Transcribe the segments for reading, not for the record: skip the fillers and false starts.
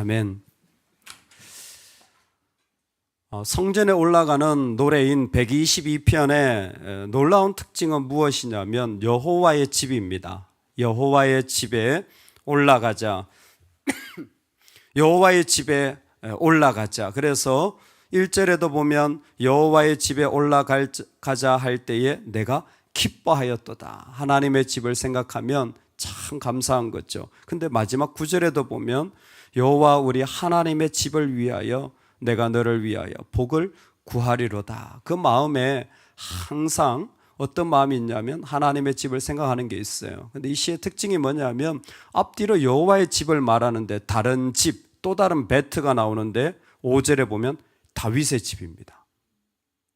아멘. 성전에 올라가는 노래인 122편의 놀라운 특징은 무엇이냐면 여호와의 집입니다. 여호와의 집에 올라가자. 여호와의 집에 올라가자. 그래서 1절에도 보면 여호와의 집에 올라가자 할 때에 내가 기뻐하였도다. 하나님의 집을 생각하면 참 감사한 거죠. 근데 마지막 9절에도 보면 여호와 우리 하나님의 집을 위하여 내가 너를 위하여 복을 구하리로다. 그 마음에 항상 어떤 마음이 있냐면 하나님의 집을 생각하는 게 있어요. 근데 이 시의 특징이 뭐냐면 앞뒤로 여호와의 집을 말하는데 다른 집, 또 다른 베트가 나오는데 5절에 보면 다윗의 집입니다.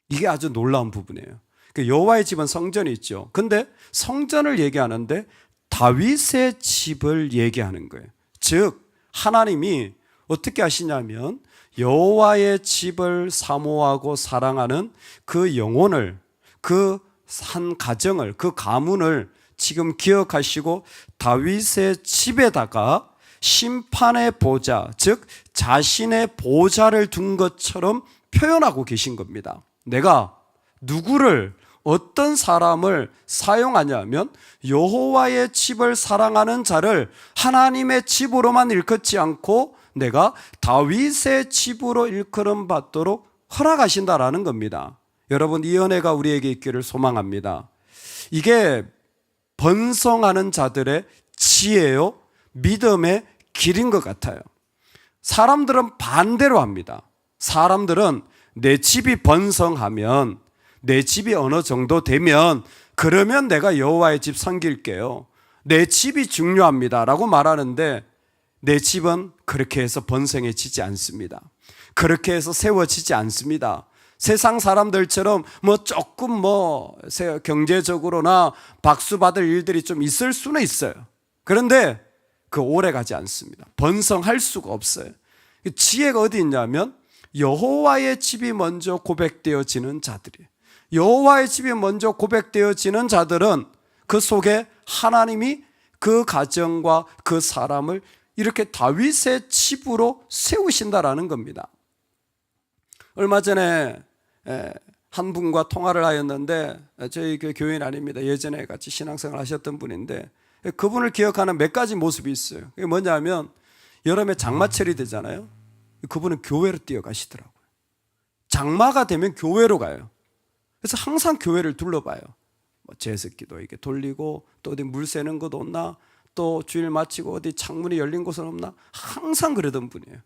이게 아주 놀라운 부분이에요. 여호와의 집은 성전이 있죠. 근데 성전을 얘기하는데 다윗의 집을 얘기하는 거예요. 즉 하나님이 어떻게 하시냐면 여호와의 집을 사모하고 사랑하는 그 영혼을, 그 한 가정을, 그 가문을 지금 기억하시고 다윗의 집에다가 심판의 보좌, 즉 자신의 보좌를 둔 것처럼 표현하고 계신 겁니다. 내가 누구를, 어떤 사람을 사용하냐면 여호와의 집을 사랑하는 자를 하나님의 집으로만 일컫지 않고 내가 다윗의 집으로 일컬음 받도록 허락하신다라는 겁니다. 여러분, 이 은혜가 우리에게 있기를 소망합니다. 이게 번성하는 자들의 지혜요, 믿음의 길인 것 같아요. 사람들은 반대로 합니다. 사람들은 내 집이 번성하면, 내 집이 어느 정도 되면 그러면 내가 여호와의 집 섬길게요. 내 집이 중요합니다 라고 말하는데 내 집은 그렇게 해서 번성해지지 않습니다. 그렇게 해서 세워지지 않습니다. 세상 사람들처럼 조금 경제적으로나 박수 받을 일들이 좀 있을 수는 있어요. 그런데 그 오래 가지 않습니다. 번성할 수가 없어요. 지혜가 어디 있냐면 여호와의 집이 먼저 고백되어지는 자들이에요. 여호와의 집이 먼저 고백되어지는 자들은 그 속에 하나님이 그 가정과 그 사람을 이렇게 다윗의 집으로 세우신다라는 겁니다. 얼마 전에 한 분과 통화를 하였는데 저희 그 교인 아닙니다. 예전에 같이 신앙생활 하셨던 분인데 그분을 기억하는 몇 가지 모습이 있어요. 그게 뭐냐면 여름에 장마철이 되잖아요. 그분은 교회로 뛰어가시더라고요. 장마가 되면 교회로 가요. 그래서 항상 교회를 둘러봐요. 제습기도 이렇게 돌리고 또 어디 물 새는 곳 없나, 또 주일 마치고 어디 창문이 열린 곳은 없나, 항상 그러던 분이에요.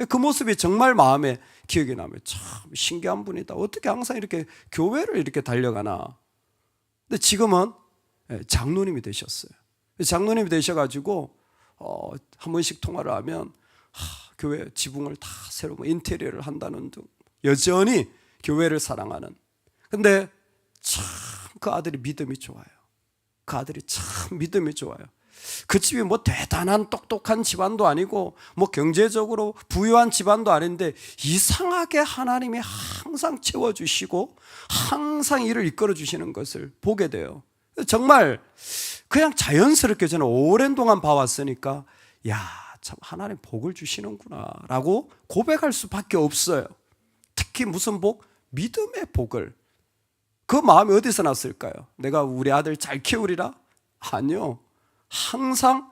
그 모습이 정말 마음에 기억이 나면 참 신기한 분이다. 어떻게 항상 이렇게 교회를 이렇게 달려가나. 근데 지금은 장로님이 되셨어요. 장로님이 되셔가지고 한 번씩 통화를 하면 교회 지붕을 다 새로 인테리어를 한다는 등 여전히 교회를 사랑하는. 근데 참 그 아들이 믿음이 좋아요. 그 아들이 참 믿음이 좋아요. 그 집이 대단한 똑똑한 집안도 아니고 경제적으로 부유한 집안도 아닌데 이상하게 하나님이 항상 채워주시고 항상 일을 이끌어 주시는 것을 보게 돼요. 정말 그냥 자연스럽게 저는 오랜 동안 봐왔으니까 참 하나님 복을 주시는구나 라고 고백할 수밖에 없어요. 특히 무슨 복? 믿음의 복을. 그 마음이 어디서 났을까요? 내가 우리 아들 잘 키우리라? 아니요. 항상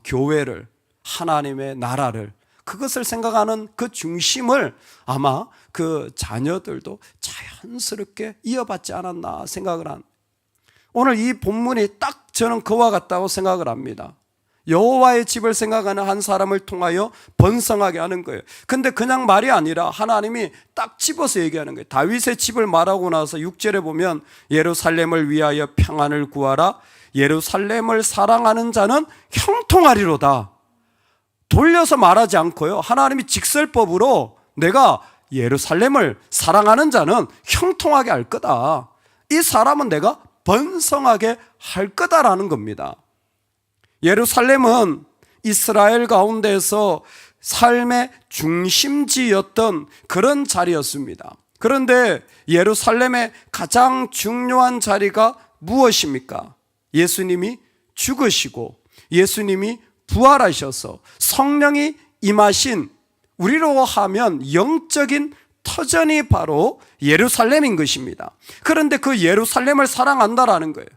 교회를, 하나님의 나라를, 그것을 생각하는 그 중심을 아마 그 자녀들도 자연스럽게 이어받지 않았나 생각을 한. 오늘 이 본문이 딱 저는 그와 같다고 생각을 합니다. 여호와의 집을 생각하는 한 사람을 통하여 번성하게 하는 거예요. 근데 그냥 말이 아니라 하나님이 딱 집어서 얘기하는 거예요. 다윗의 집을 말하고 나서 6절에 보면 예루살렘을 위하여 평안을 구하라. 예루살렘을 사랑하는 자는 형통하리로다. 돌려서 말하지 않고요. 하나님이 직설법으로 내가 예루살렘을 사랑하는 자는 형통하게 할 거다. 이 사람은 내가 번성하게 할 거다라는 겁니다. 예루살렘은 이스라엘 가운데서 삶의 중심지였던 그런 자리였습니다. 그런데 예루살렘의 가장 중요한 자리가 무엇입니까? 예수님이 죽으시고 예수님이 부활하셔서 성령이 임하신, 우리로 하면 영적인 터전이 바로 예루살렘인 것입니다. 그런데 그 예루살렘을 사랑한다라는 거예요.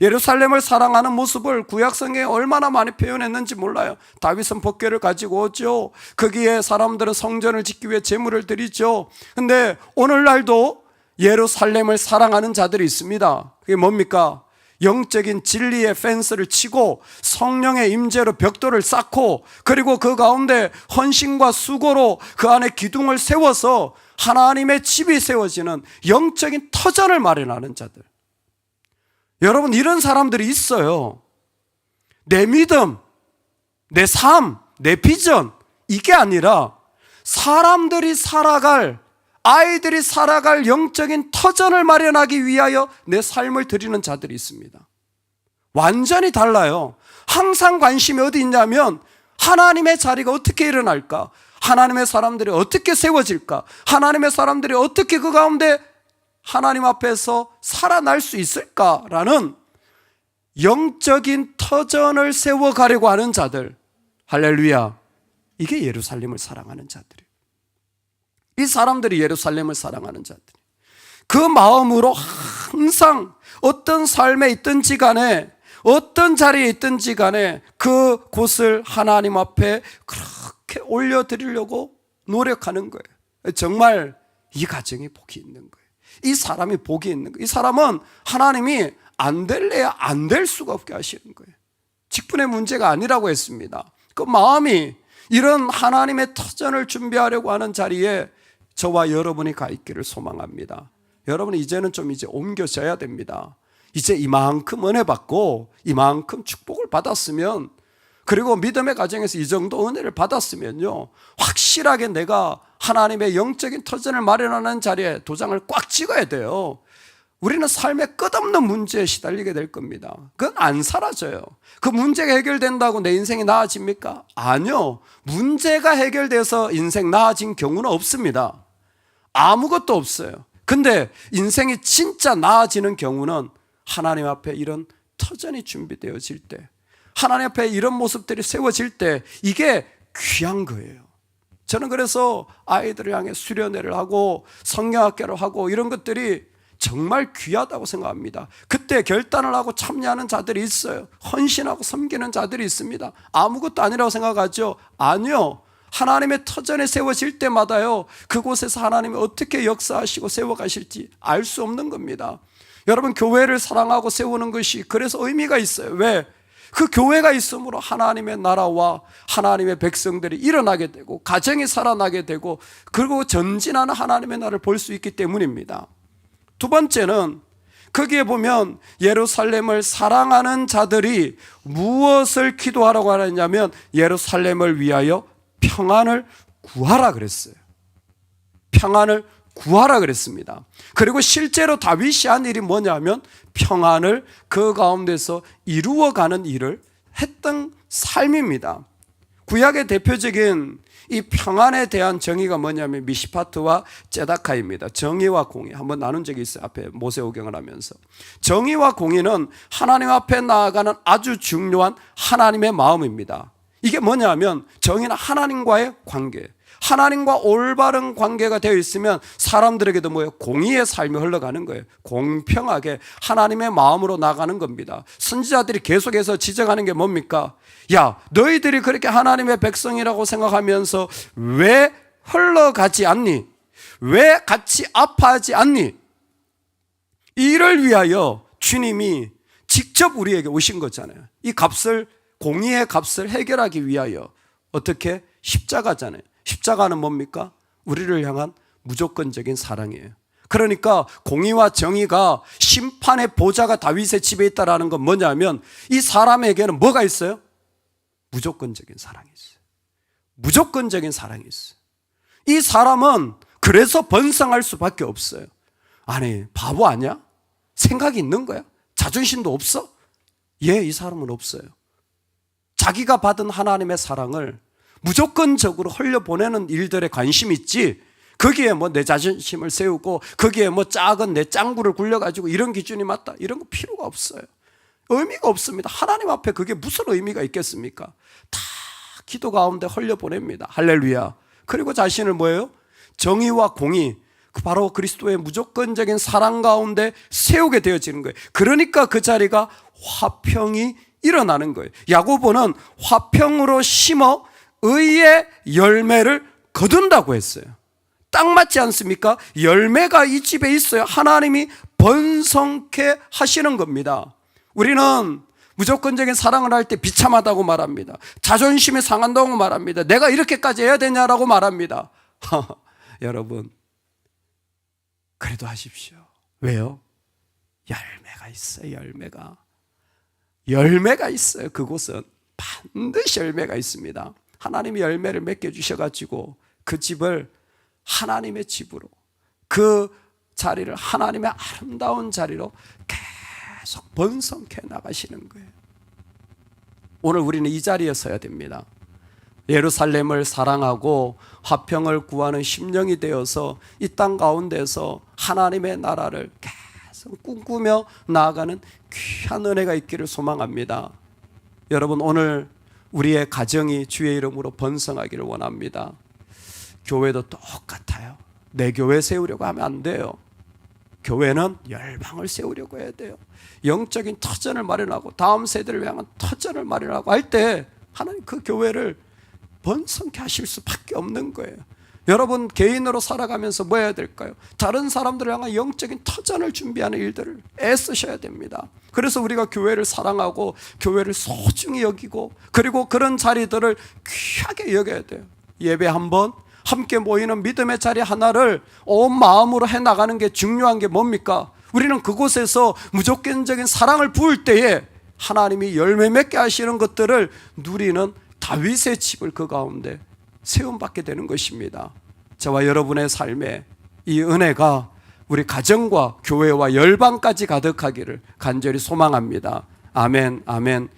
예루살렘을 사랑하는 모습을 구약성경에 얼마나 많이 표현했는지 몰라요. 다윗은 법궤를 가지고 오죠. 거기에 사람들은 성전을 짓기 위해 제물을 드리죠. 근데 오늘날도 예루살렘을 사랑하는 자들이 있습니다. 그게 뭡니까? 영적인 진리의 펜스를 치고 성령의 임재로 벽돌을 쌓고, 그리고 그 가운데 헌신과 수고로 그 안에 기둥을 세워서 하나님의 집이 세워지는 영적인 터전을 마련하는 자들. 여러분, 이런 사람들이 있어요. 내 믿음, 내 삶, 내 비전, 이게 아니라 사람들이 살아갈, 아이들이 살아갈 영적인 터전을 마련하기 위하여 내 삶을 드리는 자들이 있습니다. 완전히 달라요. 항상 관심이 어디 있냐면 하나님의 자리가 어떻게 일어날까? 하나님의 사람들이 어떻게 세워질까? 하나님의 사람들이 어떻게 그 가운데 하나님 앞에서 살아날 수 있을까라는 영적인 터전을 세워가려고 하는 자들. 할렐루야. 이게 예루살렘을 사랑하는 자들이에요. 이 사람들이 예루살렘을 사랑하는 자들이, 그 마음으로 항상 어떤 삶에 있든지 간에, 어떤 자리에 있든지 간에 그 곳을 하나님 앞에 그렇게 올려드리려고 노력하는 거예요. 정말 이 가정이 복이 있는 거예요. 이 사람이 복이 있는 거예요. 이 사람은 하나님이 안 될래야 안 될 수가 없게 하시는 거예요. 직분의 문제가 아니라고 했습니다. 그 마음이 이런 하나님의 터전을 준비하려고 하는 자리에 저와 여러분이 가 있기를 소망합니다. 여러분, 이제는 좀 옮겨져야 됩니다. 이제 이만큼 은혜 받고 이만큼 축복을 받았으면, 그리고 믿음의 가정에서 이 정도 은혜를 받았으면요, 확실하게 내가 하나님의 영적인 터전을 마련하는 자리에 도장을 꽉 찍어야 돼요. 우리는 삶의 끝없는 문제에 시달리게 될 겁니다. 그건 안 사라져요. 그 문제가 해결된다고 내 인생이 나아집니까? 아니요. 문제가 해결돼서 인생 나아진 경우는 없습니다. 아무것도 없어요. 근데 인생이 진짜 나아지는 경우는 하나님 앞에 이런 터전이 준비되어질 때, 하나님 앞에 이런 모습들이 세워질 때, 이게 귀한 거예요. 저는 그래서 아이들을 향해 수련회를 하고 성경학교를 하고 이런 것들이 정말 귀하다고 생각합니다. 그때 결단을 하고 참여하는 자들이 있어요. 헌신하고 섬기는 자들이 있습니다. 아무것도 아니라고 생각하죠? 아니요. 하나님의 터전에 세워질 때마다요, 그곳에서 하나님이 어떻게 역사하시고 세워가실지 알 수 없는 겁니다. 여러분, 교회를 사랑하고 세우는 것이 그래서 의미가 있어요. 왜? 그 교회가 있으므로 하나님의 나라와 하나님의 백성들이 일어나게 되고 가정이 살아나게 되고, 그리고 전진하는 하나님의 나라를 볼 수 있기 때문입니다. 두 번째는 거기에 보면 예루살렘을 사랑하는 자들이 무엇을 기도하라고 하느냐면 예루살렘을 위하여 평안을 구하라 그랬어요. 평안을 구하라 그랬습니다. 그리고 실제로 다윗이 한 일이 뭐냐면 평안을 그 가운데서 이루어가는 일을 했던 삶입니다. 구약의 대표적인 이 평안에 대한 정의가 뭐냐면 미시파트와 ጼ다카입니다. 정의와 공의, 한번 나눈 적이 있어요. 앞에 모세오경을 하면서. 정의와 공의는 하나님 앞에 나아가는 아주 중요한 하나님의 마음입니다. 이게 뭐냐면 정의는 하나님과의 관계, 하나님과 올바른 관계가 되어 있으면 사람들에게도 뭐예요? 공의의 삶이 흘러가는 거예요. 공평하게 하나님의 마음으로 나가는 겁니다. 선지자들이 계속해서 지적하는 게 뭡니까? 야, 너희들이 그렇게 하나님의 백성이라고 생각하면서 왜 흘러가지 않니? 왜 같이 아파하지 않니? 이를 위하여 주님이 직접 우리에게 오신 거잖아요. 이 값을, 공의의 값을 해결하기 위하여 어떻게? 십자가잖아요. 십자가는 뭡니까? 우리를 향한 무조건적인 사랑이에요. 그러니까 공의와 정의가 심판의 보좌가 다윗의 집에 있다는 건 뭐냐면 이 사람에게는 뭐가 있어요? 무조건적인 사랑이 있어요. 무조건적인 사랑이 있어요. 이 사람은 그래서 번성할 수밖에 없어요. 아니, 바보 아니야? 생각이 있는 거야? 자존심도 없어? 예, 이 사람은 없어요. 자기가 받은 하나님의 사랑을 무조건적으로 흘려보내는 일들에 관심이 있지, 거기에 뭐 내 자존심을 세우고 거기에 뭐 작은 내 짱구를 굴려가지고 이런 기준이 맞다, 이런 거 필요가 없어요. 의미가 없습니다. 하나님 앞에 그게 무슨 의미가 있겠습니까? 다 기도 가운데 흘려보냅니다. 할렐루야. 그리고 자신을 뭐예요? 정의와 공의, 바로 그리스도의 무조건적인 사랑 가운데 세우게 되어지는 거예요. 그러니까 그 자리가 화평이 일어나는 거예요. 야고보는 화평으로 심어 의의 열매를 거둔다고 했어요. 딱 맞지 않습니까? 열매가 이 집에 있어요. 하나님이 번성케 하시는 겁니다. 우리는 무조건적인 사랑을 할 때 비참하다고 말합니다. 자존심이 상한다고 말합니다. 내가 이렇게까지 해야 되냐라고 말합니다. 여러분, 그래도 하십시오. 왜요? 열매가 있어요. 열매가 있어요. 그곳은 반드시 열매가 있습니다. 하나님이 열매를 맺게 주셔가지고 그 집을 하나님의 집으로, 그 자리를 하나님의 아름다운 자리로 계속 번성케 나가시는 거예요. 오늘 우리는 이 자리에 서야 됩니다. 예루살렘을 사랑하고 화평을 구하는 심령이 되어서 이 땅 가운데서 하나님의 나라를 계속 꿈꾸며 나아가는 귀한 은혜가 있기를 소망합니다. 여러분, 오늘 우리의 가정이 주의 이름으로 번성하기를 원합니다. 교회도 똑같아요. 내 교회 세우려고 하면 안 돼요. 교회는 열방을 세우려고 해야 돼요. 영적인 터전을 마련하고 다음 세대를 향한 터전을 마련하고 할 때 하나님 그 교회를 번성케 하실 수밖에 없는 거예요. 여러분, 개인으로 살아가면서 뭐 해야 될까요? 다른 사람들을 향한 영적인 터전을 준비하는 일들을 애쓰셔야 됩니다. 그래서 우리가 교회를 사랑하고 교회를 소중히 여기고 그리고 그런 자리들을 귀하게 여겨야 돼요. 예배 한번 함께 모이는 믿음의 자리 하나를 온 마음으로 해나가는 게 중요한 게 뭡니까? 우리는 그곳에서 무조건적인 사랑을 부을 때에 하나님이 열매 맺게 하시는 것들을 누리는 다윗의 집을 그 가운데 세움받게 되는 것입니다. 저와 여러분의 삶에 이 은혜가 우리 가정과 교회와 열방까지 가득하기를 간절히 소망합니다. 아멘, 아멘.